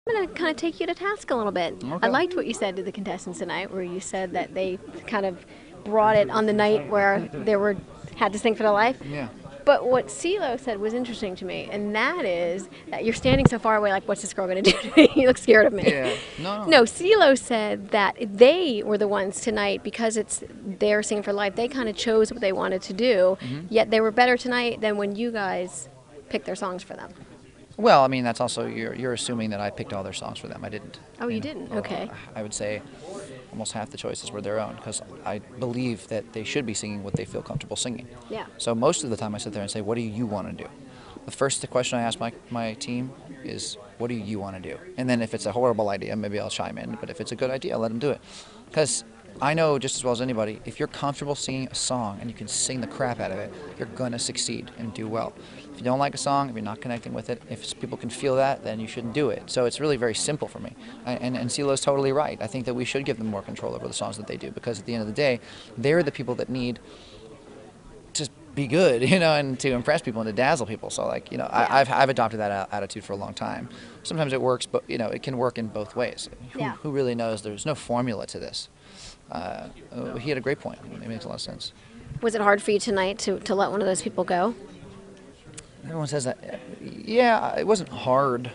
I'm going to kind of take you to task a little bit. Okay. I liked what you said to the contestants tonight, where you said that they kind of brought it on the night where had to sing for their life. Yeah. But what CeeLo said was interesting to me, and that is that you're standing so far away, like, what's this girl going to do to me? You look scared of me. Yeah. No. No, CeeLo said that they were the ones tonight, because it's their singing for life, they kind of chose what they wanted to do, yet they were better tonight than when you guys picked their songs for them. Well, I mean, that's also, you're assuming that I picked all their songs for them. I didn't. Oh, you didn't? Okay. I would say almost half the choices were their own, because I believe that they should be singing what they feel comfortable singing. Yeah. So most of the time I sit there and say, what do you want to do? The first question I ask my team is, what do you want to do? And then if it's a horrible idea, maybe I'll chime in. But if it's a good idea, I'll let them do it. Because I know just as well as anybody, if you're comfortable singing a song and you can sing the crap out of it, you're going to succeed and do well. If you don't like a song, if you're not connecting with it, if people can feel that, then you shouldn't do it. So it's really very simple for me. And CeeLo's totally right. I think that we should give them more control over the songs that they do, because at the end of the day, they're the people that need to be good, and to impress people and to dazzle people. So, like, I've adopted that attitude for a long time. Sometimes it works, but, it can work in both ways. Who really knows? There's no formula to this. He had a great point. It makes a lot of sense. Was it hard for you tonight to let one of those people go? Everyone says that. Yeah, it wasn't hard.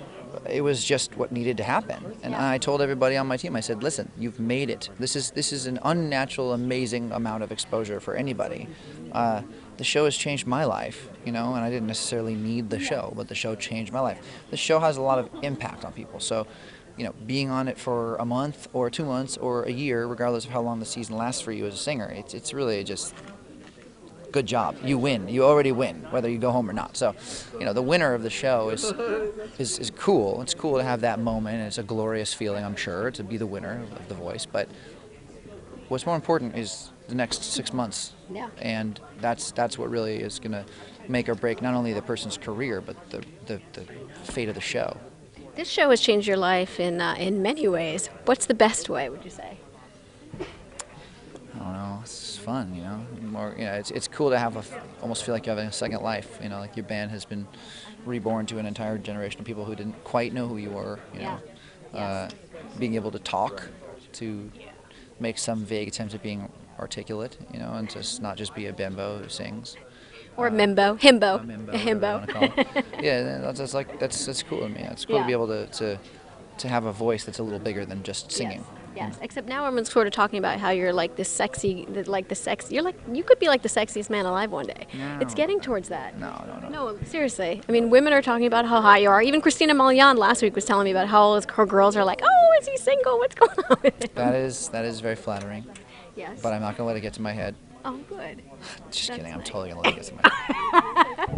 It was just what needed to happen. And I told everybody on my team, I said, listen, you've made it. This is an unnatural, amazing amount of exposure for anybody. The show has changed my life, and I didn't necessarily need the show, but the show changed my life. The show has a lot of impact on people. So, being on it for a month or 2 months or a year, regardless of how long the season lasts for you as a singer, it's really just good job. You win. You already win, whether you go home or not. So, the winner of the show is cool. It's cool to have that moment, and it's a glorious feeling, I'm sure, to be the winner of The Voice. But what's more important is the next 6 months. Yeah. And that's what really is going to make or break not only the person's career, but the fate of the show. This show has changed your life in many ways. What's the best way, would you say? I don't know. It's fun, More, it's cool to have almost feel like you're having a second life. Like your band has been reborn to an entire generation of people who didn't quite know who you were. Being able to talk, to make some vague attempt at being articulate, and just not just be a bimbo who sings. Or himbo. A himbo. Yeah, that's cool to me. It's cool to be able to have a voice that's a little bigger than just singing. Yes. Except now everyone's sort of talking about how you're like this sexy. You could be like the sexiest man alive one day. No. It's getting towards that. No. No, seriously. I mean, women are talking about how hot you are. Even Christina last week was telling me about how all her girls are like, oh, is he single? What's going on with him? That is very flattering. Yes. But I'm not gonna let it get to my head. Oh, good. Just That's kidding. I'm nice. totally gonna let it get to my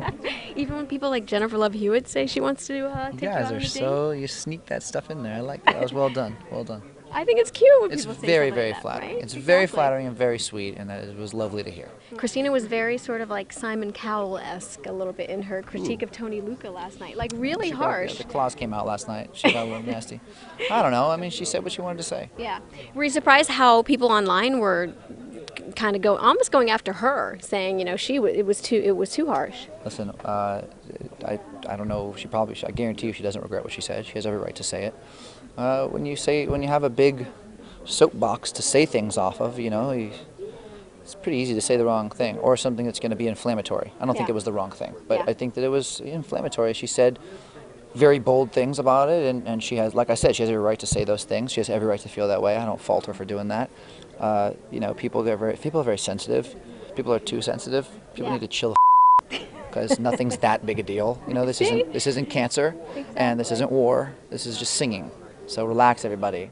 head. Even when people like Jennifer Love Hewitt say she wants to take you out on a date. You sneak that stuff in there. I like that. That was well done. Well done. I think it's cute when It's people say very, something very like that, flattering. right? It's very Exactly. flattering and very sweet, and it was lovely to hear. Christina was very sort of like Simon Cowell-esque a little bit in her critique of Tony Lucca last night. Like really harsh. The claws came out last night. She got a little nasty. I don't know. I mean, she said what she wanted to say. Yeah. Were you surprised how people online were kind of almost going after her, saying, it was too harsh? Listen, I don't know. I guarantee you she doesn't regret what she said. She has every right to say it. When you have a big soapbox to say things off of, it's pretty easy to say the wrong thing or something that's going to be inflammatory. I don't think it was the wrong thing, but I think that it was inflammatory. She said very bold things about it, and she has, like I said, she has every right to say those things. She has every right to feel that way. I don't fault her for doing that. People are very sensitive. People are too sensitive. People need to chill because nothing's that big a deal. This isn't cancer, and this isn't war. This is just singing. So relax, everybody.